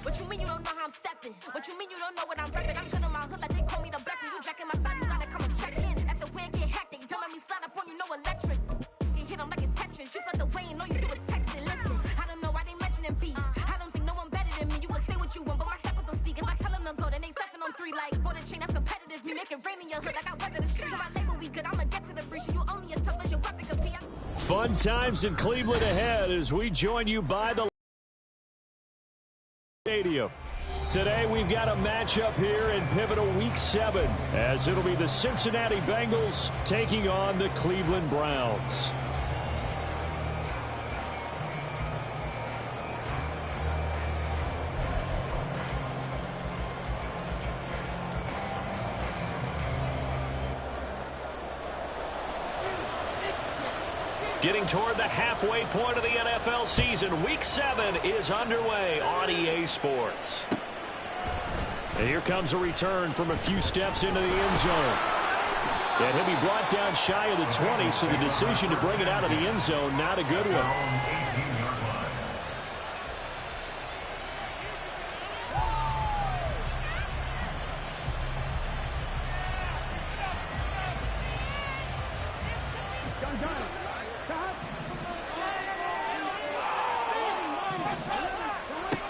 What you mean you don't know how I'm stepping? What you mean you don't know what I'm repping? I'm good in my hood like they call me the blessing. You jacking my side, you gotta come and check in. That's the way it get hectic. Don't let me slide up on you, no electric. You hit them like it's Tetris. You felt the way and all you do is text it. Listen, I don't know why they mentioning beef. I don't think no one better than me. You can say what you want, but my steppers don't speak. If I tell them to go, then they stepping on 3 like border chain. That's competitive. Me make it rain in your hood like I weather the streets. So my label we good. I'ma get to the breach. You only as tough as your weapon could be. Fun times in Cleveland ahead as we join you by the stadium. Today we've got a matchup here in pivotal week 7 as it'll be the Cincinnati Bengals taking on the Cleveland Browns. Getting toward the halfway point of the NFL season, Week 7 is underway on EA Sports. And here comes a return from a few steps into the end zone. And he'll be brought down shy of the 20, so the decision to bring it out of the end zone, not a good one.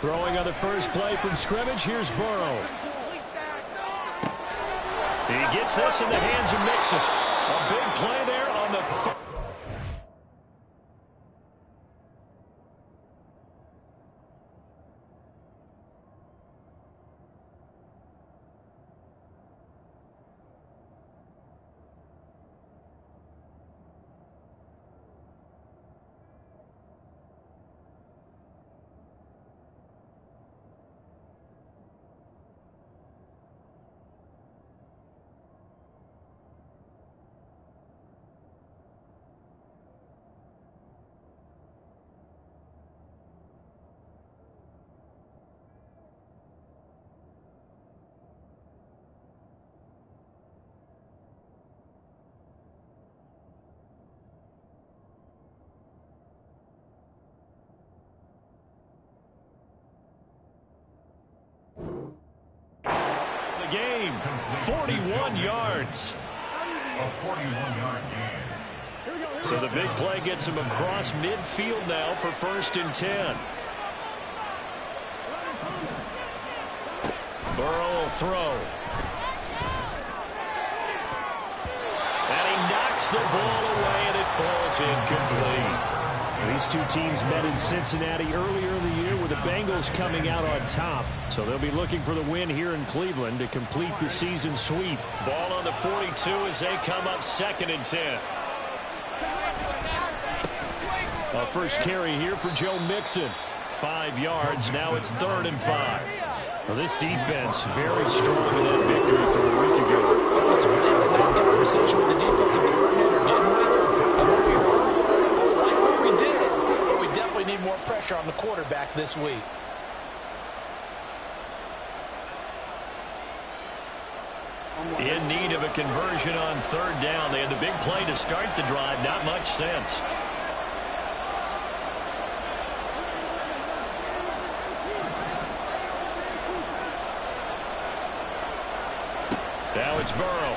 Throwing on the first play from scrimmage, here's Burrow. He gets this in the hands of Mixon. A big play there on the... game, 41 yards. A 41-yard gain. So the big play gets him across midfield now for 1st and 10. Burrow will throw. And he knocks the ball away, and it falls incomplete. These two teams met in Cincinnati earlier in the year with the Bengals coming out on top. So they'll be looking for the win here in Cleveland to complete the season sweep. Ball on the 42 as they come up 2nd and 10. A first carry here for Joe Mixon. 5 yards. Now it's 3rd and 5. Well, this defense very strong in that victory from a week ago. We certainly had a nice conversation with the defensive coordinator, didn't we? I hope you heard. I like what we did, but we definitely need more pressure on the quarterback this week. In need of a conversion on 3rd down. They had the big play to start the drive. Not much sense. Now it's Burrow.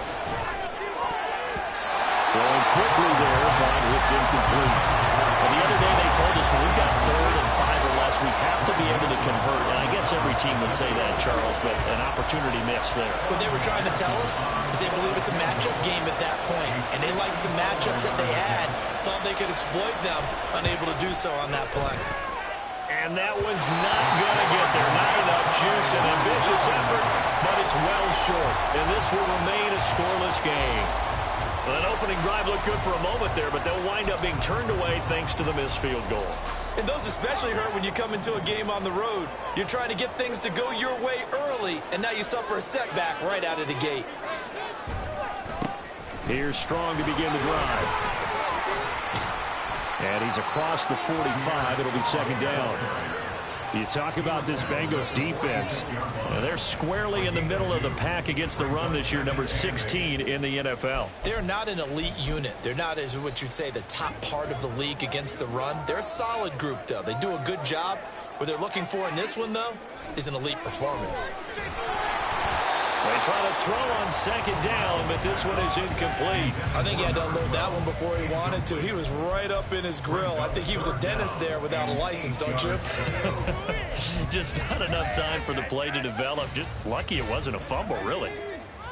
Throwing quickly there, but it's incomplete. And the other day they told us when we've got 3rd and 5 or less, we have to be able to convert. And I guess every team would say that, Charles, but an opportunity missed there. What they were trying to tell us is they believe it's a matchup game at that point, and they liked some matchups that they had, thought they could exploit them, unable to do so on that play. And that one's not going to get there. Not enough juice, an ambitious effort, but it's well short. And this will remain a scoreless game. Well, that opening drive looked good for a moment there, but they'll wind up being turned away thanks to the missed field goal. And those especially hurt when you come into a game on the road. You're trying to get things to go your way early, and now you suffer a setback right out of the gate. Here's Strong to begin the drive. And he's across the 45. It'll be 2nd down. You talk about this Bengals defense. They're squarely in the middle of the pack against the run this year, number 16 in the NFL. They're not an elite unit. They're not, as what you'd say, the top part of the league against the run. They're a solid group, though. They do a good job What they're looking for in this one, though, is an elite performance. They try to throw on second down, but this one is incomplete. I think he had to unload that one before he wanted to. He was right up in his grill. I think he was a dentist there without a license, don't you? Just not enough time for the play to develop. Just lucky it wasn't a fumble, really.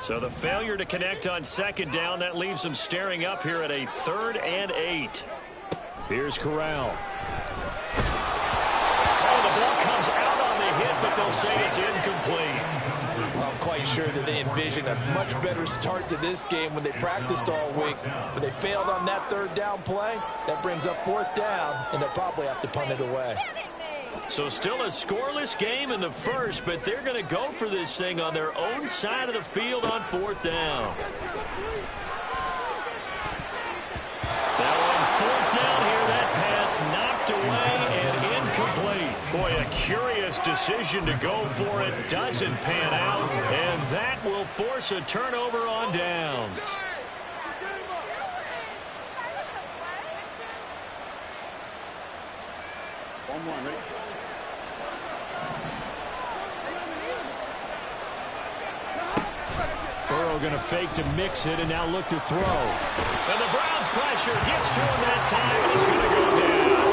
So the failure to connect on second down, that leaves them staring up here at a 3rd and 8. Here's Corral. Oh, the ball comes out on the hit, but they'll say it's incomplete. I'm quite sure that they envisioned a much better start to this game when they practiced all week. But they failed on that 3rd down play. That brings up 4th down, and they'll probably have to punt it away. So still a scoreless game in the first, but they're going to go for this thing on their own side of the field on 4th down. Now on 4th down here, that pass knocked away and incomplete. Boy, a curious decision to go for it. Doesn't pan out, and that will force a turnover on downs. Burrow going to fake to mix it and now look to throw. And the Browns pressure gets to him that time, and he's going to go down.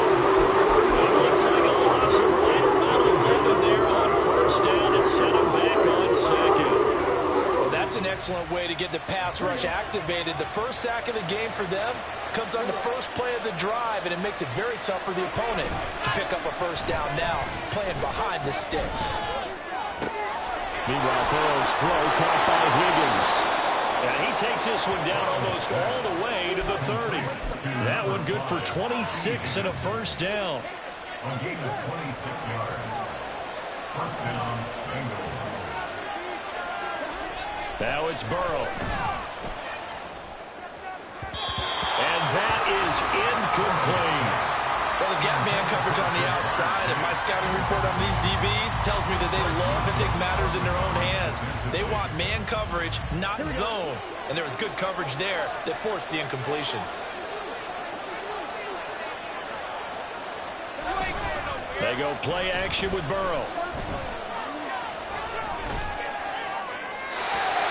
It looks like a loss of right about 11 there on 1st down to set him back on 2nd. Well, that's an excellent way to get the pass rush activated. The first sack of the game for them comes on the first play of the drive, and it makes it very tough for the opponent to pick up a 1st down now, playing behind the sticks. Meanwhile, Burrow's throw caught by Higgins. And he takes this one down almost all the way to the 30. That one good for 26 and a 1st down. On gain of 26 yards. 1st down, Bengals. Now it's Burrow. And that is incomplete. Well, they've got man coverage on the outside, and my scouting report on these DBs tells me that they love to take matters in their own hands. They want man coverage, not zone. And there was good coverage there that forced the incompletion. They go play action with Burrow.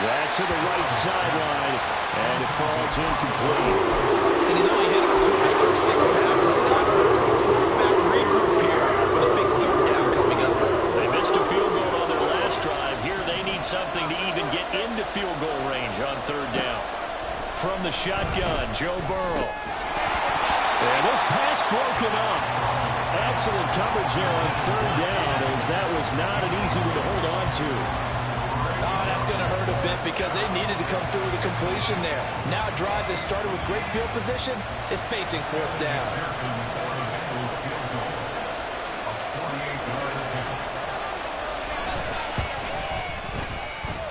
That's to the right sideline, and it falls incomplete. And he's only hit on 2 of his first 6 passes. Time for a quarterback regroup here with a big 3rd down coming up. They missed a field goal on their last drive. Here they need something to even get into field goal range on 3rd down. From the shotgun, Joe Burrow. And this pass broken up. Excellent coverage there on 3rd down, as that was not an easy one to hold on to. Oh, that's going to hurt a bit because they needed to come through with a completion there. Now a drive that started with great field position is facing 4th down.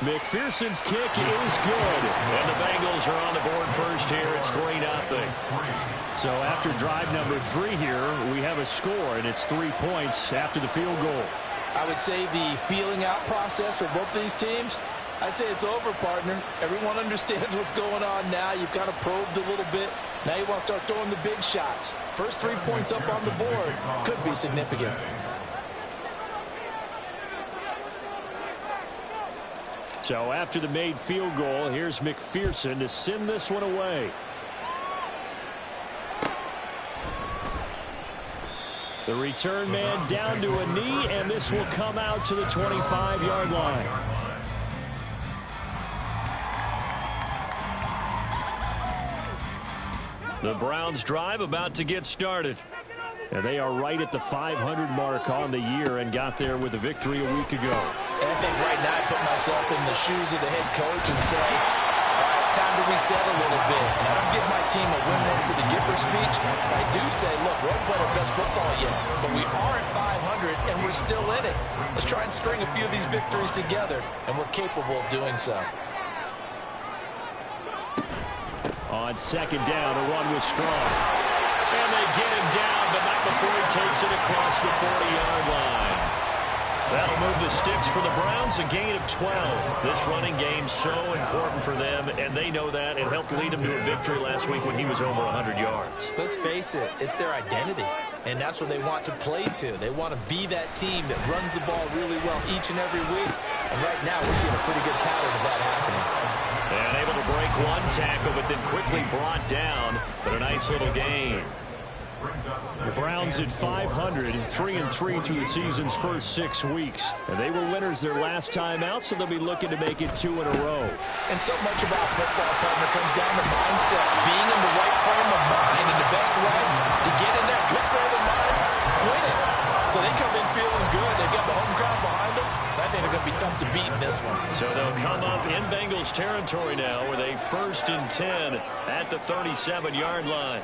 McPherson's kick is good. And the Bengals are on the board first here. It's 3-0. So after drive number 3 here, we have a score, and it's 3 points after the field goal. I would say the feeling out process for both these teams, I'd say it's over, partner. Everyone understands what's going on now. You've kind of probed a little bit. Now you want to start throwing the big shots. First 3 points up on the board could be significant. So after the made field goal, here's McPherson to send this one away. The return man down to a knee, and this will come out to the 25-yard line. The Browns drive about to get started. And they are right at the 500 mark on the year and got there with a victory a week ago. And I think right now I put myself in the shoes of the head coach and say, all right, time to reset a little bit. And I don't give my team a win-win for the Gipper speech. I do say, look, we haven't played our best football yet, but we are at 500 and we're still in it. Let's try and string a few of these victories together, and we're capable of doing so. On second down, a run with Strong. And they get him down, but not before he takes it across the 40-yard line. That'll move the sticks for the Browns, a gain of 12. This running game so important for them, and they know that. It helped lead them to a victory last week when he was over 100 yards. Let's face it, it's their identity, and that's what they want to play to. They want to be that team that runs the ball really well each and every week, and right now we're seeing a pretty good pattern of that happening. And able to break one tackle, but then quickly brought down, but a nice little gain. The Browns at 500, 3-3 through the season's first 6 weeks. And they were winners their last time out, so they'll be looking to make it 2 in a row. And so much about football, partner, comes down to mindset. Being in the right frame of mind, and the best way to get in that good frame of mind, win it. So they come in feeling good. They've got the home crowd behind them. I think they're going to be tough to beat in this one. So they'll come up in Bengals territory now with a 1st and 10 at the 37-yard line.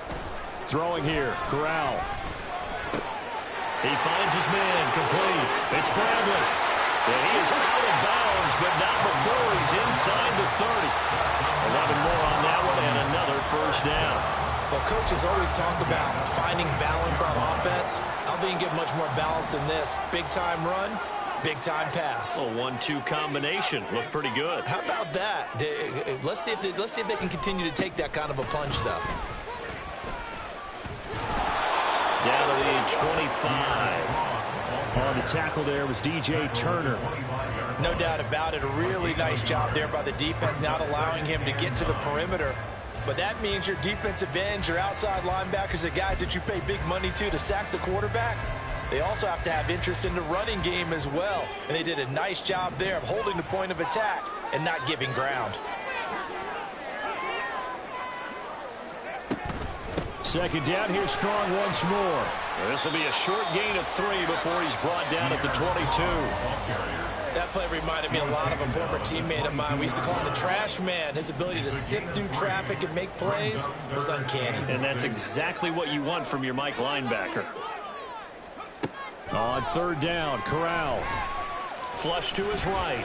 Throwing here, Corral. He finds his man, complete. It's Bradley. And he is out of bounds, but not before he's inside the 30. 11 more on that one, and another first down. Well, coaches always talk about finding balance on offense. I don't think you can get much more balance than this. Big-time run, big-time pass. A 1-2 combination. Looked pretty good. How about that? Let's see if they can continue to take that kind of a punch, though. Down to the 25. On the tackle there was DJ Turner. No doubt about it. A really nice job there by the defense, not allowing him to get to the perimeter. But that means your defensive ends, your outside linebackers, the guys that you pay big money to sack the quarterback, they also have to have interest in the running game as well. And they did a nice job there of holding the point of attack and not giving ground. Second down here, Strong once more. This will be a short gain of 3 before he's brought down at the 22. That play reminded me a lot of a former teammate of mine. We used to call him the trash man. His ability to sift through traffic and make plays was uncanny. And that's exactly what you want from your Mike linebacker. On 3rd down, Corral. Flush to his right.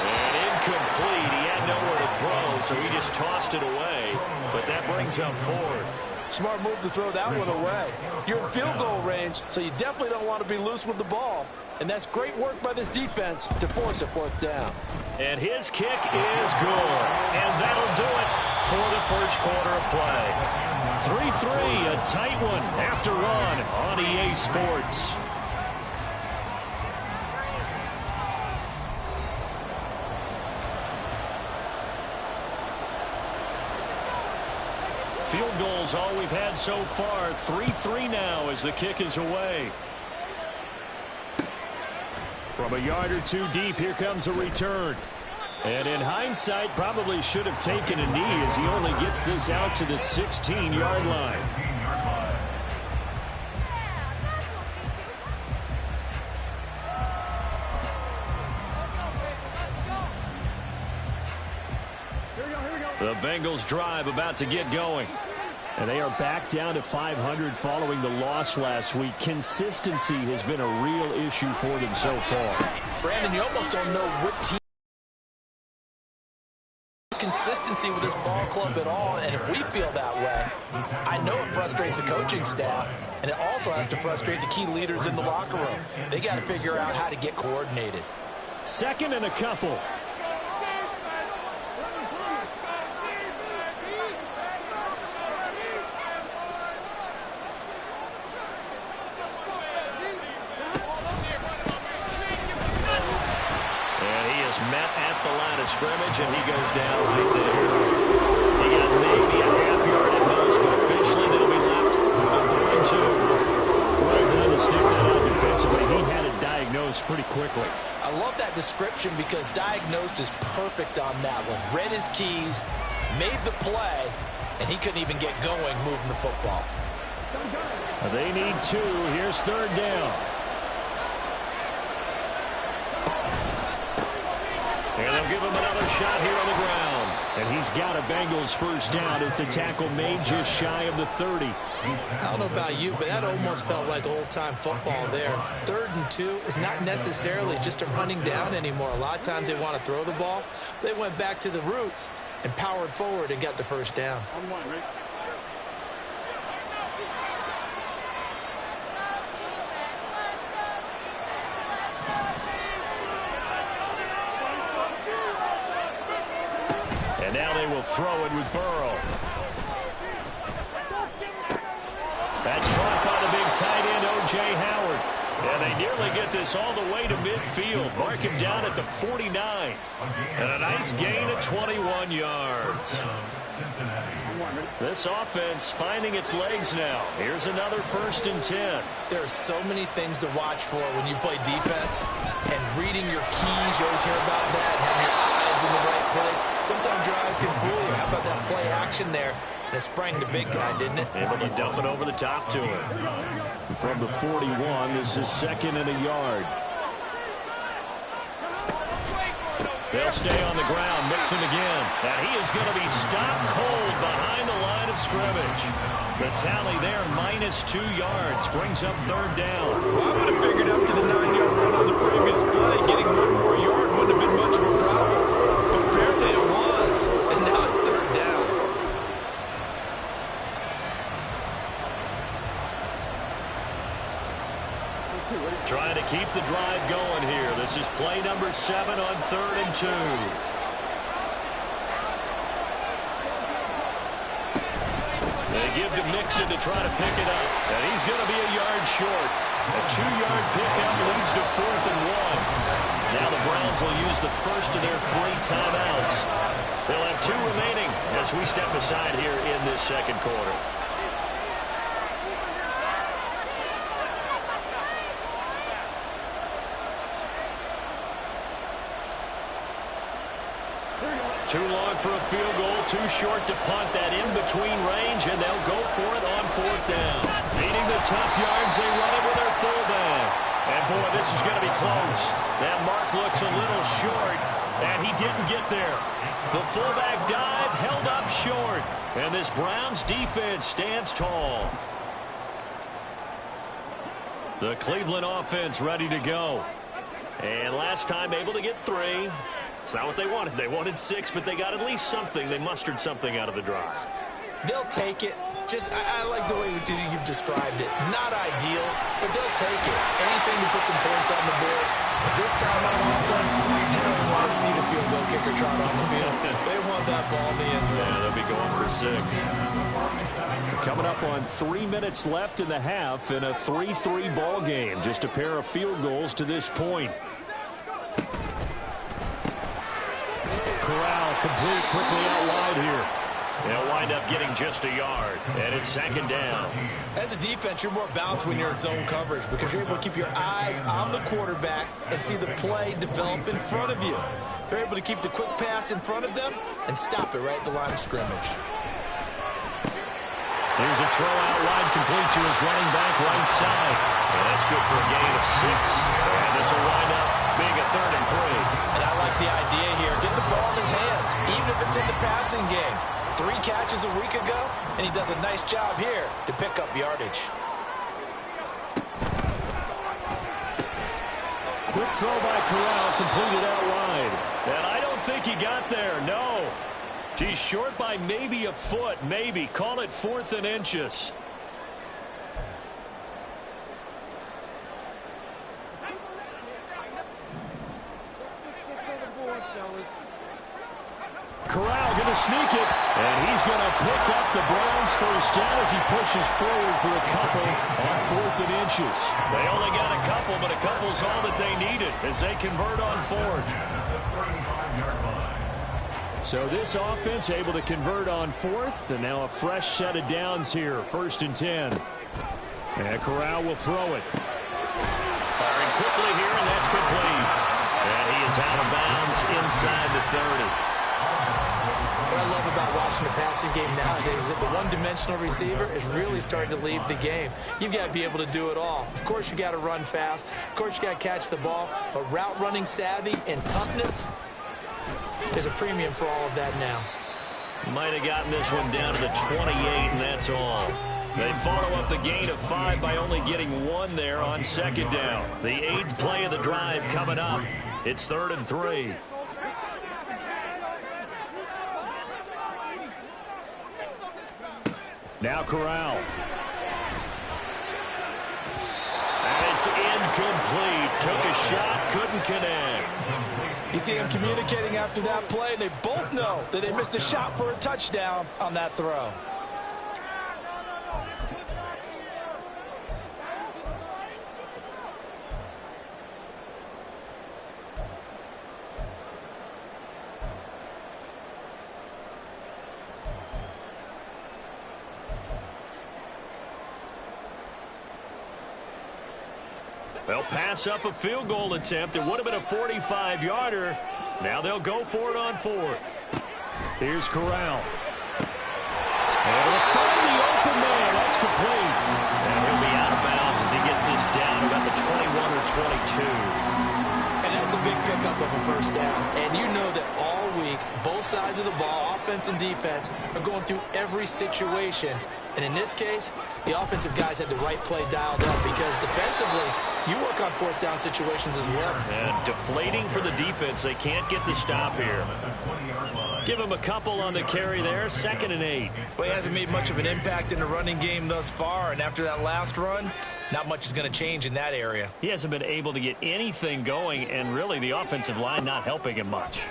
And incomplete. He had nowhere to throw, so he just tossed it away. But that brings up 4th. Smart move to throw that one away. You're in field goal range, so you definitely don't want to be loose with the ball. And that's great work by this defense to force a 4th down. And his kick is good. And that'll do it for the first quarter of play. 3-3, a tight one after run on EA Sports. Field goals all we've had so far. 3-3 now as the kick is away. From a yard or 2 deep, here comes a return. And in hindsight, probably should have taken a knee as he only gets this out to the 16-yard line. The Bengals drive about to get going. And they are back down to 500 following the loss last week. Consistency has been a real issue for them so far. Brandon, you almost don't know what team consistency with this ball club at all, and if we feel that way, I know it frustrates the coaching staff, and it also has to frustrate the key leaders in the locker room. They got to figure out how to get coordinated. 2nd and a couple. Met at the line of scrimmage, and he goes down right there. He got maybe a half yard at most, but officially they'll be left with 3-2. Well done to sniff that out defensively. He had it diagnosed pretty quickly. I love that description because diagnosed is perfect on that one. Read his keys, made the play, and he couldn't even get going moving the football. They need 2. Here's 3rd down. And they'll give him another shot here on the ground. And he's got a Bengals first down as the tackle made just shy of the 30. I don't know about you, but that almost felt like old-time football there. 3rd and 2 is not necessarily just a running down anymore. A lot of times they want to throw the ball. They went back to the roots and powered forward and got the first down. will throw it with Burrow. That's caught by the big tight end, O.J. Howard. And they nearly get this all the way to midfield. Mark him down at the 49. And a nice gain of 21 yards. This offense finding its legs now. Here's another 1st and 10. There are so many things to watch for when you play defense. And reading your keys, you always hear about that. And having your eyes in the right place. Sometimes your eyes can fool you. How about that play action there? And it sprang the big guy, didn't it? Able to dump it over the top to him. From the 41, this is 2nd and a yard. They'll stay on the ground, mix it again. And he is going to be stopped cold behind the line of scrimmage. The tally there, -2 yards, brings up 3rd down. Well, I would have figured up to the 9-yard run on the previous play. Getting 1 more yard wouldn't have been much of a problem. But apparently it was. And now it's 3rd down. Trying to keep the drive going here. This is play number 7 on 3rd and 2. They give to Mixon to try to pick it up. And he's going to be a yard short. A 2-yard pickup leads to 4th and 1. Now the Browns will use the first of their 3 timeouts. They'll have 2 remaining as we step aside here in this 2nd quarter. Too long for a field goal, too short to punt. That in-between range, and they'll go for it on 4th down. Needing the tough yards, they run it with their fullback. And, boy, this is going to be close. That mark looks a little short, and he didn't get there. The fullback dive held up short, and this Browns defense stands tall. The Cleveland offense ready to go. And last time able to get 3. It's not what they wanted. They wanted 6, but they got at least something. They mustered something out of the drive. They'll take it. I like the way you've described it. Not ideal, but they'll take it. Anything to put some points on the board. But this time on offense, they don't want to see the field goal kicker trot on the field. They want that ball in the end zone. Yeah, they'll be going for 6. Coming up on 3 minutes left in the half in a 3-3 ball game. Just a pair of field goals to this point. Corral complete quickly out wide here. They'll wind up getting just a yard, and it's 2nd down. As a defense, you're more balanced when you're in zone coverage because you're able to keep your eyes on the quarterback and see the play develop in front of you. You're able to keep the quick pass in front of them and stop it right at the line of scrimmage. Here's a throw out wide complete to his running back right side. And that's good for a gain of 6. And this will wind up being a 3rd and 3. And I like the idea here. Get the ball in his hands, even if it's in the passing game. 3 catches a week ago, and he does a nice job here to pick up yardage. Quick throw by Corral, completed out wide. And I don't think he got there, no. He's short by maybe a foot, maybe. Call it 4th and inches. Corral going to sneak it, and he's going to pick up the Browns' first down as he pushes forward for a couple on 4th and inches. They only got a couple, but a couple's all that they needed as they convert on 4th. So this offense able to convert on 4th, and now a fresh set of downs here, 1st and 10. And Corral will throw it. Firing quickly here, and that's complete. And he is out of bounds inside the 30. What I love about watching the passing game nowadays is that the one-dimensional receiver is really starting to lead the game. You've got to be able to do it all. Of course, you got to run fast. Of course, you got to catch the ball. But route running savvy and toughness, there's a premium for all of that now. Might have gotten this one down to the 28, and that's all. They follow up the gain of 5 by only getting 1 there on 2nd down. The 8th play of the drive coming up. It's 3rd and 3. Now Corral. And it's incomplete. Took a shot, couldn't connect. You see them communicating after that play, and they both know that they missed a shot for a touchdown on that throw. They'll pass up a field goal attempt. It would have been a 45-yarder. Now they'll go for it on fourth. Here's Corral. And they'll find the open man. That's complete. And he'll be out of bounds as he gets this down about the 21 or 22. And that's a big pickup of a first down. And you know that all week, both sides of the ball, offense and defense, are going through every situation. And in this case, the offensive guys had the right play dialed up because defensively, you work on fourth down situations as well. And deflating for the defense. They can't get the stop here. Give him a couple on the carry there. 2nd and 8. Well, he hasn't made much of an impact in the running game thus far. And after that last run, not much is going to change in that area. He hasn't been able to get anything going, and really the offensive line not helping him much.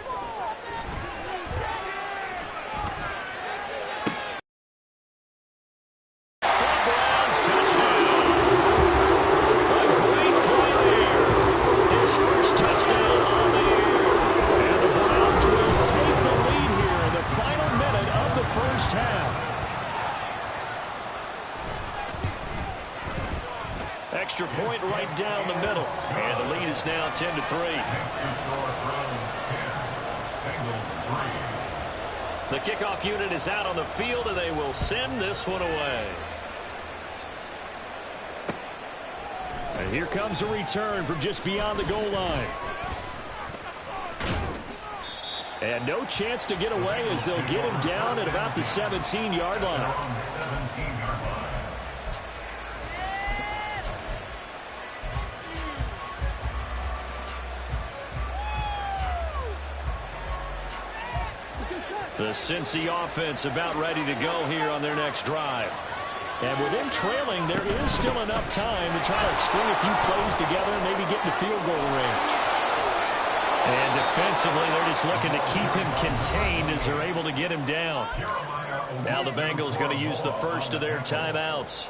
Extra point right down the middle. And the lead is now 10-3. The kickoff unit is out on the field, and they will send this one away. And here comes a return from just beyond the goal line. And no chance to get away as they'll get him down at about the 17-yard line. The Cincy offense about ready to go here on their next drive. And with them trailing, there is still enough time to try to string a few plays together and maybe get into field goal range. And defensively, they're just looking to keep him contained as they're able to get him down. Now the Bengals going to use the first of their timeouts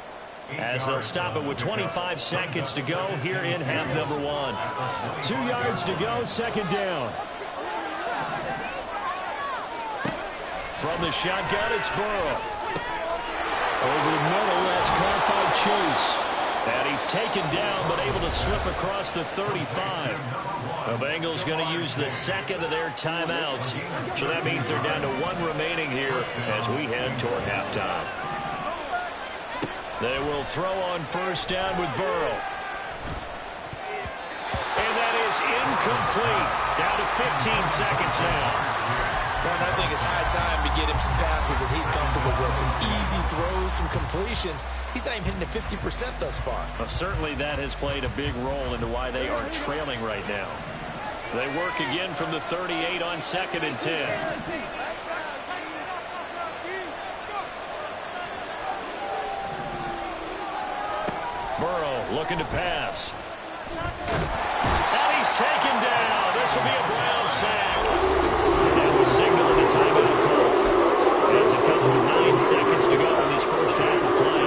as they'll stop it with 25 seconds to go here in half number 1. 2 yards to go, 2nd down. From the shotgun, it's Burrow. Over the middle, that's caught by Chase. And he's taken down, but able to slip across the 35. The Bengals going to use the 2nd of their timeouts. So that means they're down to 1 remaining here as we head toward halftime. They will throw on first down with Burrow. And that is incomplete. Down to 15 seconds now. Well, I think it's high time to get him some passes that he's comfortable with. Some easy throws, some completions. He's not even hitting the 50% thus far. Well, certainly that has played a big role into why they are trailing right now. They work again from the 38 on 2nd and 10. Burrow looking to pass. And he's taken down. This will be a Brown sack. And we'll signal in a timeout call as it comes with 9 seconds to go in this first half of play.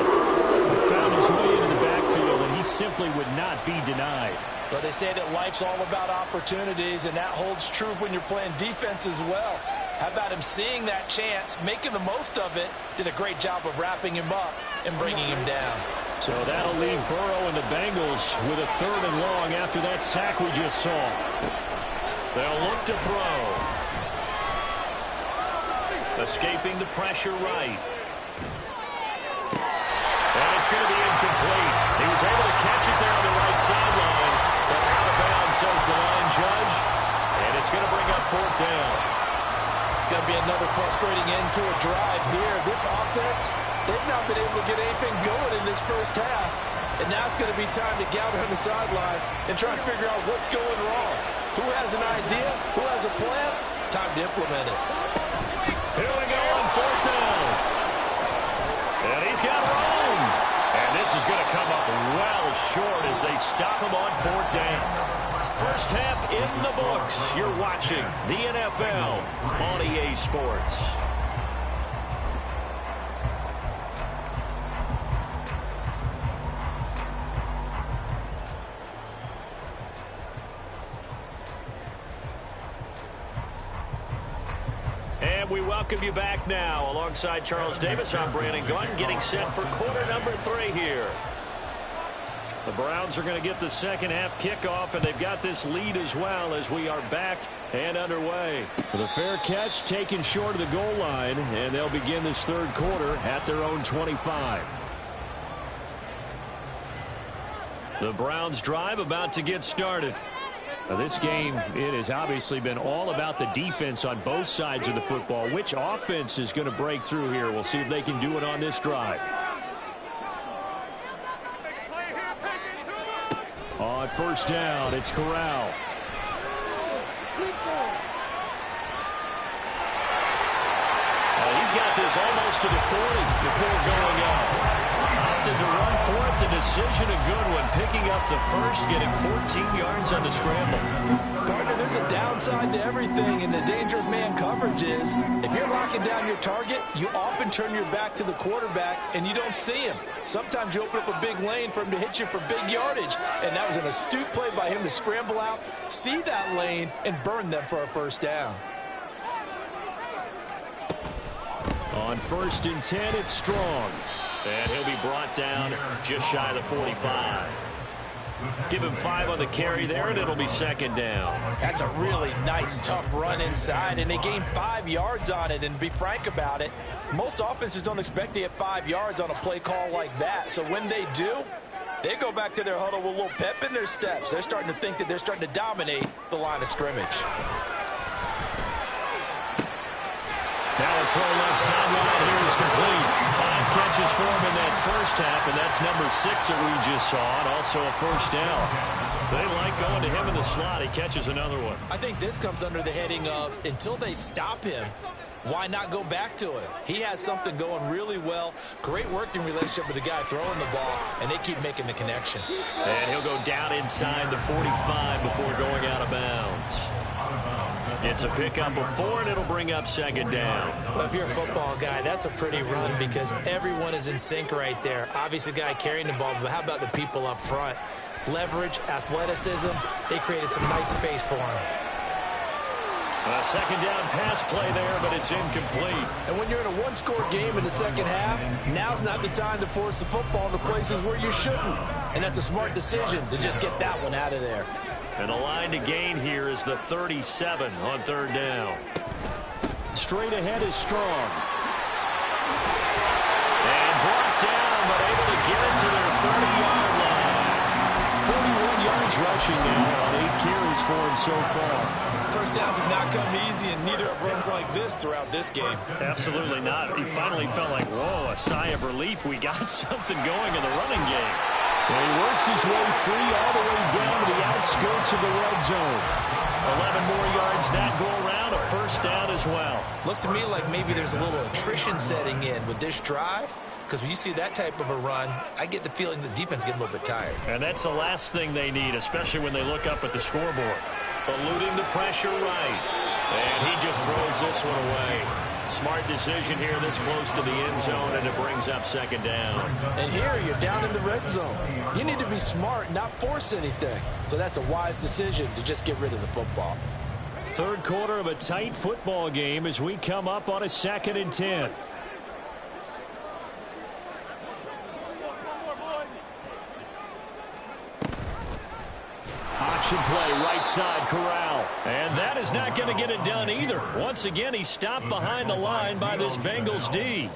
He found his way into the backfield, and he simply would not be denied. Well, they say that life's all about opportunities, and that holds true when you're playing defense as well. How about him seeing that chance, making the most of it, did a great job of wrapping him up and bringing him down. So that'll leave Burrow and the Bengals with a 3rd and long after that sack we just saw. They'll look to throw. Escaping the pressure right. And it's going to be incomplete. He was able to catch it there on the right sideline. But out of bounds, says the line judge. And it's going to bring up 4th down. It's going to be another frustrating end to a drive here. This offense, they've not been able to get anything going in this first half. And now it's going to be time to gather on the sidelines and try to figure out what's going wrong. Who has an idea? Who has a plan? Time to implement it. Here we go on 4th down. And he's got room. And this is going to come up well short as as they stop him on 4th down. First half in the books. You're watching the NFL on EA Sports. And we welcome you back now. Alongside Charles Davis, I'm Brandon Gunn, getting set for quarter number 3 here. The Browns are going to get the second half kickoff, and they've got this lead as well as we are back and underway. The fair catch taken short of the goal line, and they'll begin this third quarter at their own 25. The Browns drive about to get started. Now this game, it has obviously been all about the defense on both sides of the football. Which offense is going to break through here? We'll see if they can do it on this drive. On first down, it's Corral. He's got this almost to the 40 before going up. Opted to run for it. The decision a good one. Picking up the first, getting 14 yards on the scramble. Partner, there's a downside to everything, and the danger of man coverage is if you're locking down your target, you often turn your back to the quarterback and you don't see him. Sometimes you open up a big lane for him to hit you for big yardage, and that was an astute play by him to scramble out, see that lane, and burn them for a first down. On 1st and 10, it's Strong. And he'll be brought down just shy of the 45. Give him 5 on the carry there, and it'll be 2nd down. That's a really nice, tough run inside, and they gained 5 yards on it. And to be frank about it, most offenses don't expect to get 5 yards on a play call like that. So when they do, they go back to their huddle with a little pep in their steps. They're starting to think that they're starting to dominate the line of scrimmage. Now a throw left sideline here is complete. 5 catches for him in that first half, and that's number 6 that we just saw, and also a first down. They like going to him in the slot. He catches another one. I think this comes under the heading of until they stop him, why not go back to it? He has something going really well. Great working relationship with the guy throwing the ball, and they keep making the connection. And he'll go down inside the 45 before going out of bounds. It's a pickup of 4, and it'll bring up 2nd down. Well, if you're a football guy, that's a pretty run because everyone is in sync right there. Obviously, the guy carrying the ball, but how about the people up front? Leverage, athleticism, they created some nice space for him. A 2nd down pass play there, but it's incomplete. And when you're in a one-score game in the second half, now's not the time to force the football to places where you shouldn't. And that's a smart decision to just get that one out of there. And the line to gain here is the 37 on 3rd down. Straight ahead is Strong. And brought down, but able to get it to their 30-yard line. 41 yards rushing now on 8 carries for him so far. First downs have not come easy, and neither have runs like this throughout this game. Absolutely not. He finally felt like, whoa, a sigh of relief. We got something going in the running game. And he works his way free all the way down to the outskirts of the red zone. 11 more yards that go around, a first down as well. Looks to me like maybe there's a little attrition setting in with this drive, because when you see that type of a run, I get the feeling the defense getting a little bit tired. And that's the last thing they need, especially when they look up at the scoreboard. Eluding the pressure right. And he just throws this one away. Smart decision here this close to the end zone, and it brings up 2nd down. And here you're down in the red zone. You need to be smart, not force anything. So that's a wise decision to just get rid of the football. Third quarter of a tight football game as we come up on a 2nd and 10. Option play, right side, Corral. And that is not going to get it done either. Once again, he's stopped behind the line by this Bengals D.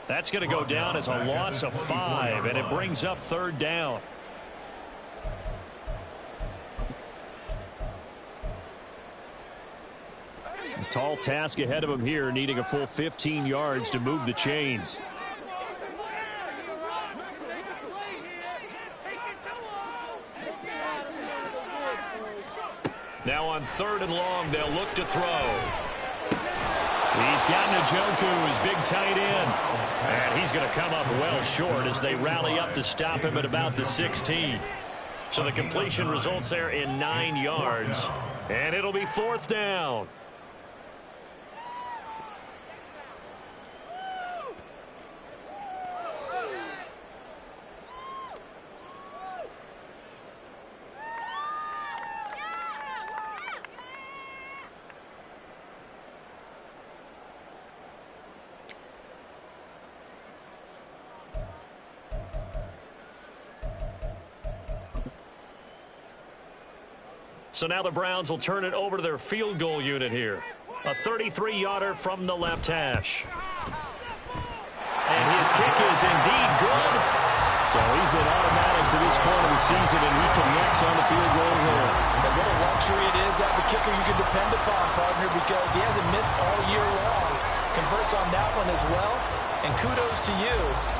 That's going to go down as a loss of 5, and it brings up 3rd down. A tall task ahead of him here, needing a full 15 yards to move the chains. Now on 3rd and long, they'll look to throw. He's got Njoku, his big tight end. And he's going to come up well short as they rally up to stop him at about the 16. So the completion results there in 9 yards. And it'll be 4th down. So now the Browns will turn it over to their field goal unit here. A 33-yarder from the left hash. And his kick is indeed good. So he's been automatic to this point of the season, and he connects on the field goal here. But what a luxury it is to have a kicker you can depend upon, partner, because he hasn't missed all year long. Converts on that one as well. And kudos to you.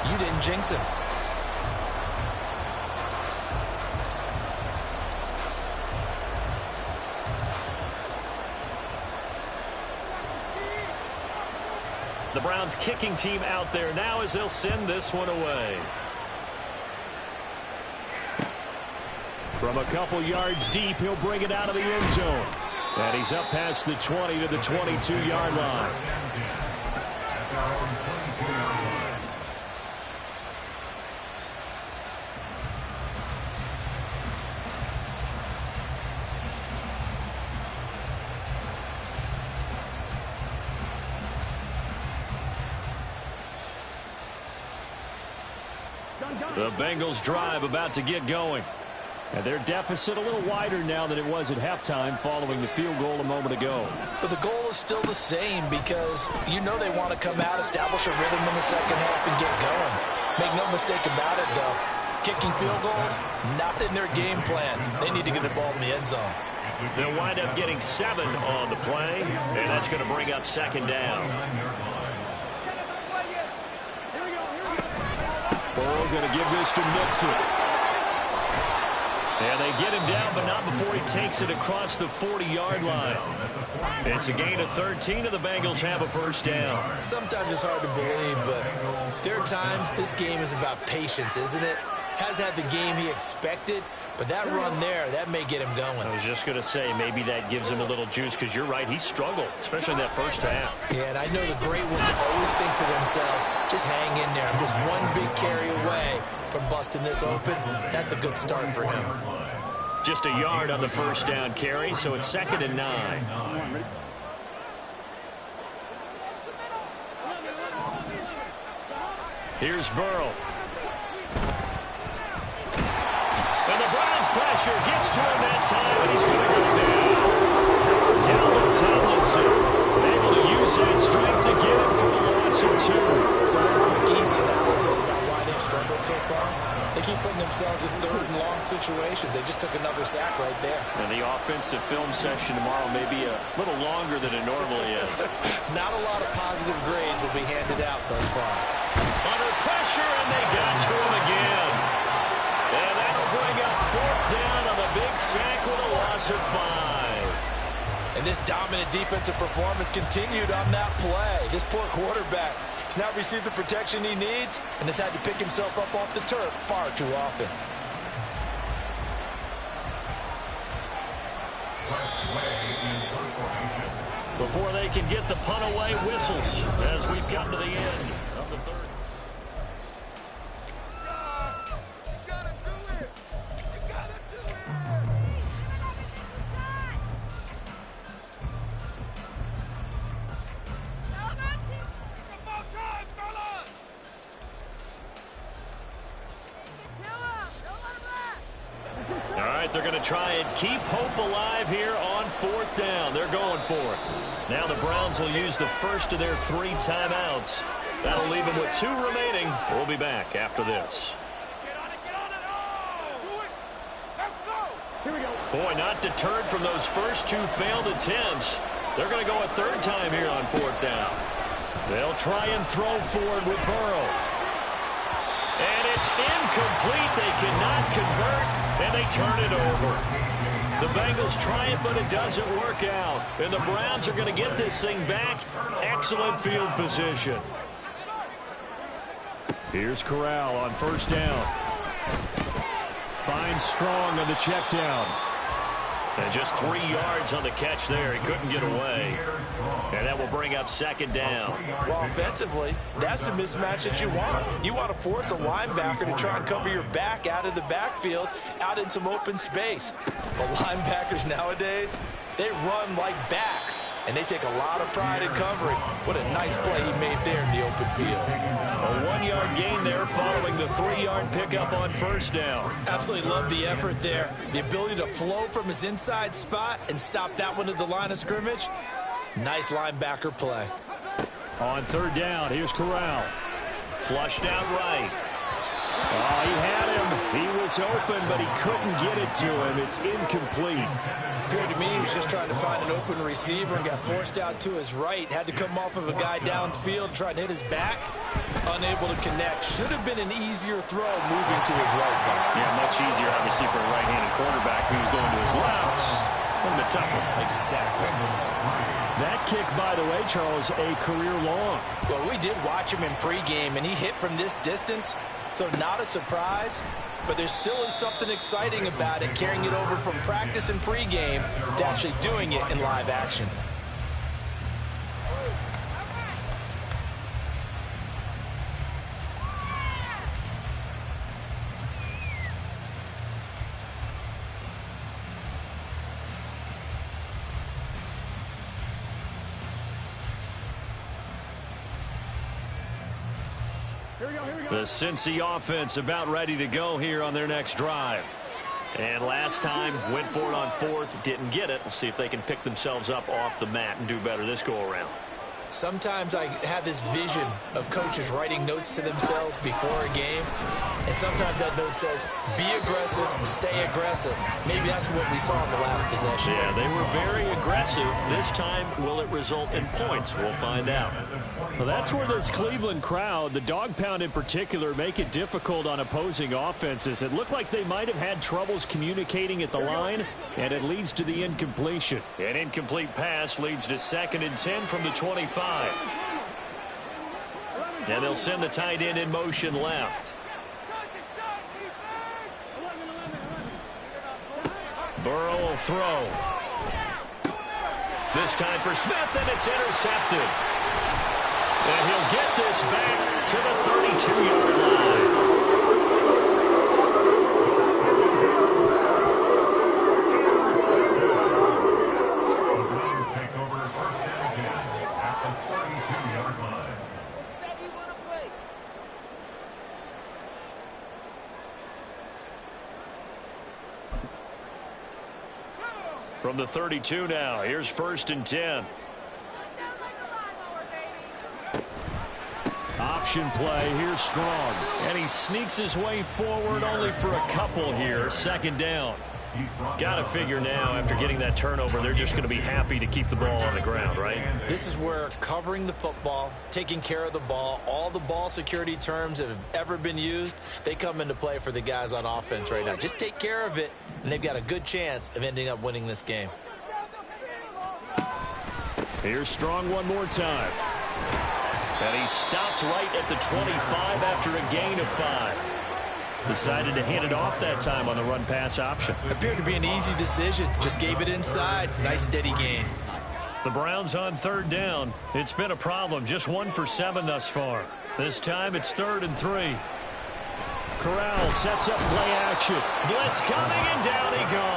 You didn't jinx him. The Browns kicking team out there now as they'll send this one away. From a couple yards deep, he'll bring it out of the end zone. And he's up past the 20 to the 22-yard line. The Bengals drive about to get going. And their deficit a little wider now than it was at halftime following the field goal a moment ago. But the goal is still the same because you know they want to come out, establish a rhythm in the second half, and get going. Make no mistake about it, though. Kicking field goals, not in their game plan. They need to get the ball in the end zone. They'll wind up getting 7 on the play, and that's going to bring up 2nd down. Burrow going to give this to Mixon. And they get him down, but not before he takes it across the 40-yard line. It's a gain of 13, and the Bengals have a 1st down. Sometimes it's hard to believe, but there are times this game is about patience, isn't it? Has had the game he expected, but that run there, that may get him going. I was just going to say, maybe that gives him a little juice, because you're right, he struggled, especially in that first half. Yeah, and I know the great ones always think to themselves, just hang in there. I'm just one big carry away from busting this open. That's a good start for him. Just a yard on the 1st down carry, so it's 2nd and 9. Here's Burrow. And the Browns pressure gets to him that time, and he's going to go down. Dalvin Tomlinson able to use that strength to get it for a loss of 2. So a quick, easy analysis about why they've struggled so far. They keep putting themselves in 3rd and long situations. They just took another sack right there. And the offensive film session tomorrow may be a little longer than it normally is. Not a lot of positive grades will be handed out thus far. Under pressure, and they got to him again. And that'll bring up 4th down on the big sack with a loss of 5. And this dominant defensive performance continued on that play. This poor quarterback has not received the protection he needs and has had to pick himself up off the turf far too often. Before they can get the punt away, whistles as we've come to the end of the 3rd. They're going to try and keep hope alive here on 4th down. They're going for it. Now the Browns will use the first of their 3 timeouts. That'll leave them with 2 remaining. We'll be back after this. Boy, not deterred from those first 2 failed attempts. They're going to go a 3rd time here on 4th down. They'll try and throw forward with Burrow. And it's incomplete. They cannot convert. And they turn it over. The Bengals try it, but it doesn't work out. And the Browns are going to get this thing back. Excellent field position. Here's Corral on 1st down. Finds Strong on the check down. And just 3 yards on the catch there. He couldn't get away. And that will bring up second down. Well, offensively, that's the mismatch that you want. You want to force a linebacker to try and cover your back out of the backfield, out in some open space. But linebackers nowadays, they run like backs, and they take a lot of pride in covering. What a nice play he made there in the open field. A 1-yard gain there following the 3-yard pickup on first down. Absolutely love the effort there. The ability to flow from his inside spot and stop that one at the line of scrimmage. Nice linebacker play. On third down, here's Corral. Flushed out right. Oh, he had him. He was open, but he couldn't get it to him. It's incomplete. Appeared to me he was just trying to find an open receiver and got forced out to his right. Had to come off of a guy downfield, trying to hit his back. Unable to connect. Should have been an easier throw moving to his right, though. Yeah, much easier, obviously, for a right-handed quarterback who's going to his left. A little bit tougher. Exactly. That kick, by the way, Charles, a career long. Well, we did watch him in pregame, and he hit from this distance, so not a surprise. But there still is something exciting about it, carrying it over from practice and pregame to actually doing it in live action. The Cincy offense about ready to go here on their next drive. And last time, went for it on fourth, didn't get it. We'll see if they can pick themselves up off the mat and do better this go-around. Sometimes I have this vision of coaches writing notes to themselves before a game, and sometimes that note says, be aggressive, stay aggressive. Maybe that's what we saw in the last possession. Yeah, they were very aggressive. This time, will it result in points? We'll find out. Well, that's where this Cleveland crowd, the dog pound in particular, make it difficult on opposing offenses. It looked like they might have had troubles communicating at the line, and it leads to the incompletion. An incomplete pass leads to 2nd and 10 from the 25. And they'll send the tight end in motion left. Burrow will throw. This time for Smith, and it's intercepted. And he'll get this back to the 32-yard line. Take over first and 10 at the 32-yard line. From the 32 now, here's 1st and 10. Option play, here's Strong. And he sneaks his way forward only for a couple here. 2nd down. Got to figure now, after getting that turnover, they're just going to be happy to keep the ball on the ground, right? This is where covering the football, taking care of the ball, all the ball security terms that have ever been used, they come into play for the guys on offense right now. Just take care of it, and they've got a good chance of ending up winning this game. Here's Strong one more time. And he stopped right at the 25 after a gain of 5. Decided to hand it off that time on the run-pass option. Appeared to be an easy decision. Just gave it inside. Nice steady gain. The Browns on 3rd down. It's been a problem. Just 1 for 7 thus far. This time it's 3rd and 3. Corral sets up play action. Blitz coming, and down he goes.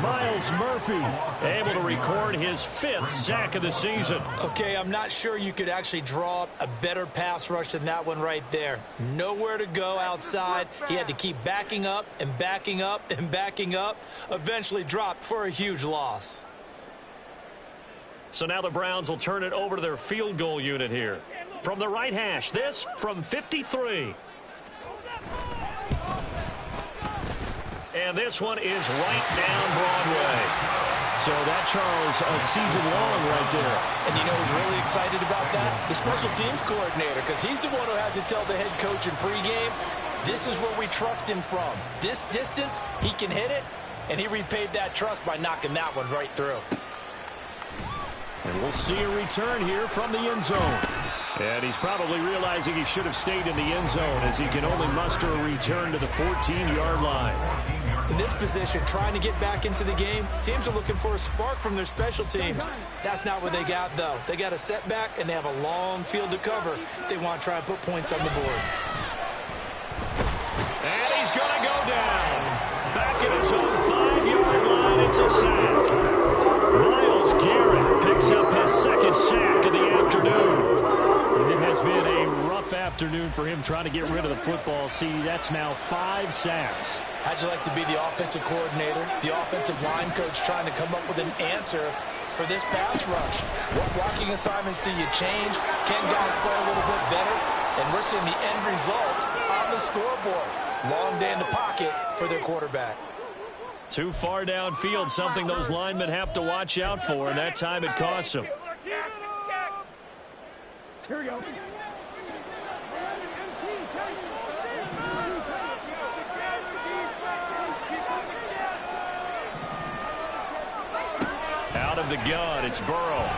Miles Murphy able to record his 5th sack of the season. Okay, I'm not sure you could actually draw up a better pass rush than that one right there. Nowhere to go outside. He had to keep backing up and backing up and backing up. Eventually dropped for a huge loss. So now the Browns will turn it over to their field goal unit here. From the right hash, this from 53. And this one is right down Broadway. So that, Charles, a season long right there. And you know who's really excited about that? The special teams coordinator, because he's the one who has to tell the head coach in pregame, this is where we trust him from. This distance, he can hit it, and he repaid that trust by knocking that one right through. And we'll see a return here from the end zone. And he's probably realizing he should have stayed in the end zone as he can only muster a return to the 14-yard line. In this position, trying to get back into the game, teams are looking for a spark from their special teams. That's not what they got, though. They got a setback, and they have a long field to cover if they want to try and put points on the board. And he's going to go down. Back at his own 5-yard line, it's a sack. Myles Garrett picks up his second sack of the afternoon. It has been a rough afternoon for him trying to get rid of the football. See, that's now 5 sacks. How'd you like to be the offensive coordinator, the offensive line coach trying to come up with an answer for this pass rush? What blocking assignments do you change? Can guys play a little bit better? And we're seeing the end result on the scoreboard. Long day in the pocket for their quarterback. Too far downfield, something those linemen have to watch out for, and that time it costs them. Here we go. Out of the gun, it's Burrow.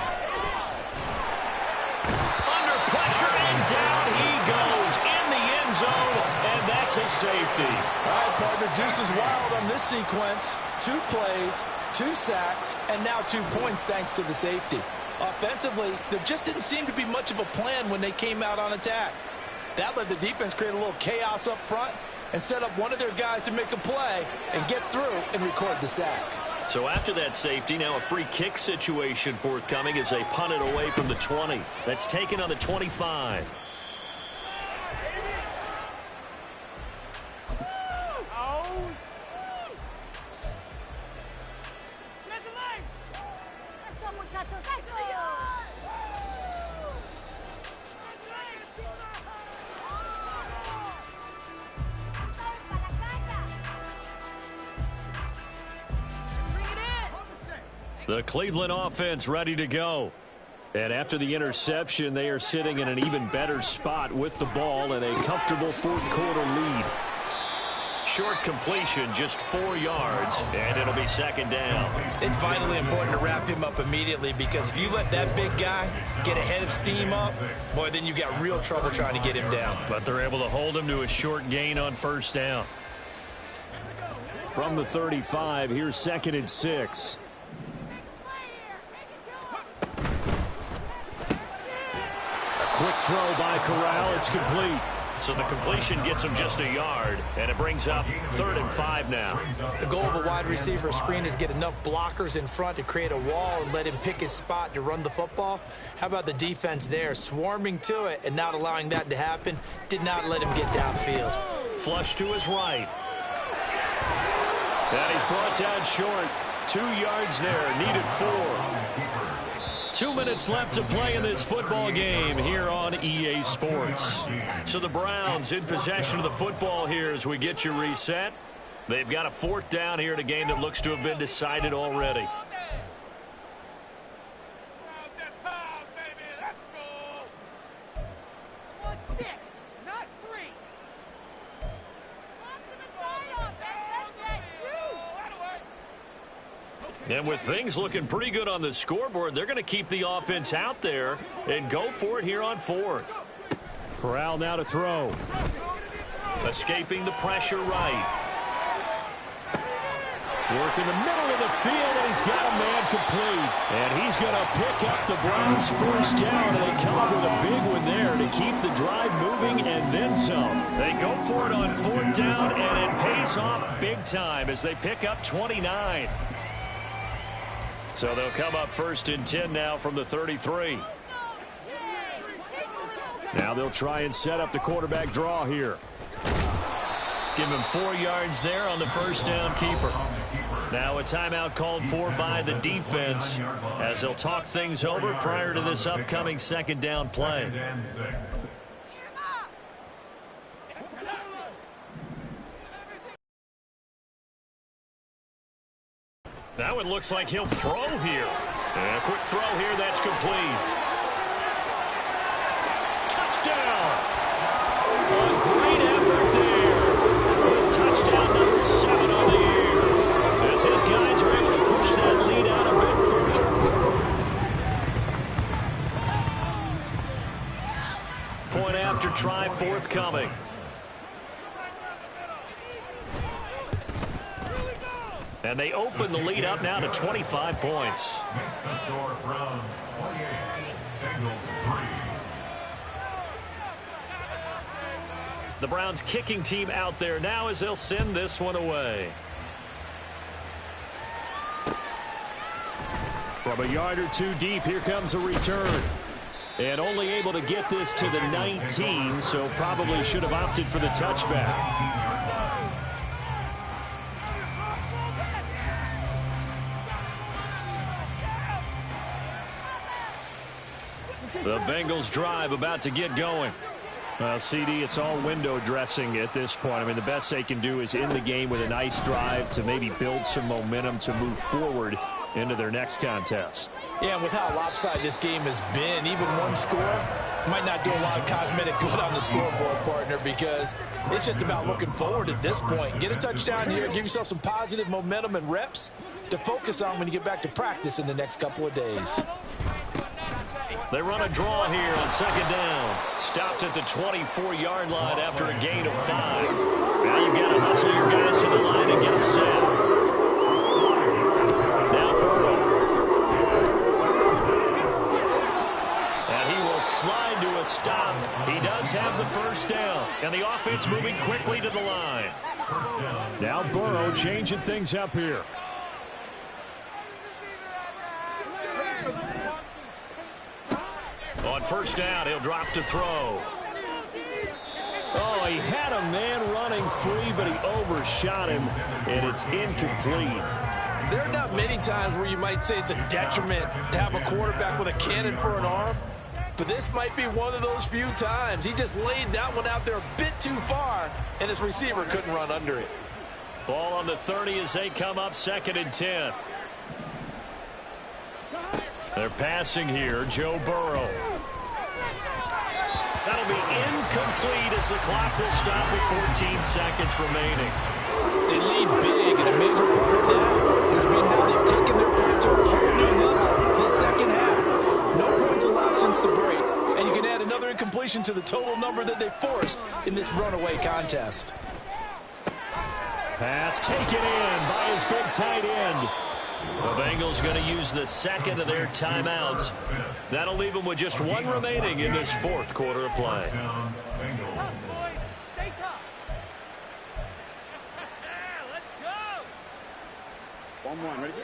Under pressure, and down he goes in the end zone, and that's a safety. All right, partner, deuce is wild on this sequence. 2 plays, 2 sacks, and now 2 points thanks to the safety. Offensively, there just didn't seem to be much of a plan when they came out on attack. That let the defense create a little chaos up front and set up one of their guys to make a play and get through and record the sack. So after that safety, now a free kick situation forthcoming as they punt it away from the 20. That's taken on the 25. The Cleveland offense ready to go. And after the interception, they are sitting in an even better spot with the ball and a comfortable fourth-quarter lead. Short completion, just 4 yards, and it'll be 2nd down. It's vitally important to wrap him up immediately because if you let that big guy get ahead of steam up, boy, then you've got real trouble trying to get him down. But they're able to hold him to a short gain on 1st down. From the 35, here's 2nd and 6. Quick throw by Corral. It's complete. So the completion gets him just a yard, and it brings up 3rd and 5 now. The goal of a wide receiver screen is get enough blockers in front to create a wall and let him pick his spot to run the football. How about the defense there, swarming to it and not allowing that to happen? Did not let him get downfield. Flush to his right. And he's brought down short. 2 yards there, needed 4. 2 minutes left to play in this football game here on EA Sports. So the Browns in possession of the football here as we get you reset. They've got a 4th down here in a game that looks to have been decided already. And with things looking pretty good on the scoreboard, they're going to keep the offense out there and go for it here on 4th. Corral now to throw. Escaping the pressure right. Work in the middle of the field, and he's got a man complete. And he's going to pick up the Browns' 1st down, and they come up with a big one there to keep the drive moving and then some. They go for it on 4th down, and it pays off big time as they pick up 29. So they'll come up 1st and 10 now from the 33. Now they'll try and set up the quarterback draw here. Give him 4 yards there on the 1st down keeper. Now a timeout called for by the defense as they'll talk things over prior to this upcoming 2nd down play. That one looks like he'll throw here. And a quick throw here, that's complete. Touchdown! A great effort there. Touchdown number 7 on the year. As his guys are able to push that lead out a bit further. coming. And they open the lead up now to 25 points. Makes the score Browns 28, Bengals 3. The Browns kicking team out there now as they'll send this one away. From a yard or two deep, here comes a return. And only able to get this to the 19, so probably should have opted for the touchback. The Bengals drive about to get going. CD, it's all window dressing at this point. I mean, the best they can do is in the game with a nice drive to maybe build some momentum to move forward into their next contest. Yeah, and with how lopsided this game has been, even one score might not do a lot of cosmetic good on the scoreboard, partner, because it's just about looking forward at this point. Get a touchdown here, give yourself some positive momentum and reps to focus on when you get back to practice in the next couple of days. They run a draw here on second down. Stopped at the 24-yard line after a gain of 5. Now you've got to hustle your guys to the line and get them set. Now Burrow. And he will slide to a stop. He does have the first down. And the offense moving quickly to the line. Now Burrow changing things up here. On first down, he'll drop to throw. Oh, he had a man running free, but he overshot him, and it's incomplete. There are not many times where you might say it's a detriment to have a quarterback with a cannon for an arm, but this might be one of those few times. He just laid that one out there a bit too far, and his receiver couldn't run under it. Ball on the 30 as they come up 2nd and 10. They're passing here, Joe Burrow. That'll be incomplete as the clock will stop with 14 seconds remaining. They lead big, and a major part of that has been how they've taken their play to a whole new level this second half. No points allowed since the break, and you can add another incompletion to the total number that they forced in this runaway contest. Pass taken in by his big tight end. The Bengals going to use the second of their timeouts. That'll leave them with just one remaining in this fourth quarter of play.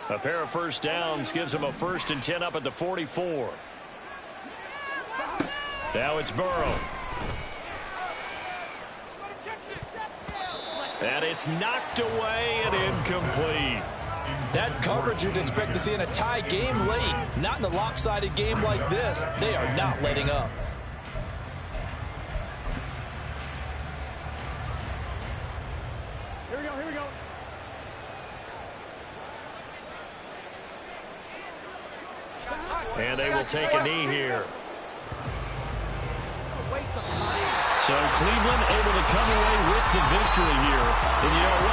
A pair of first downs gives them a 1st and 10 up at the 44. Now it's Burrow. And it's knocked away and incomplete. That's coverage you'd expect to see in a tie game late. Not in a lopsided game like this. They are not letting up. Here we go, here we go. And they will take a knee here. So Cleveland able to come away with the victory here. And you know what?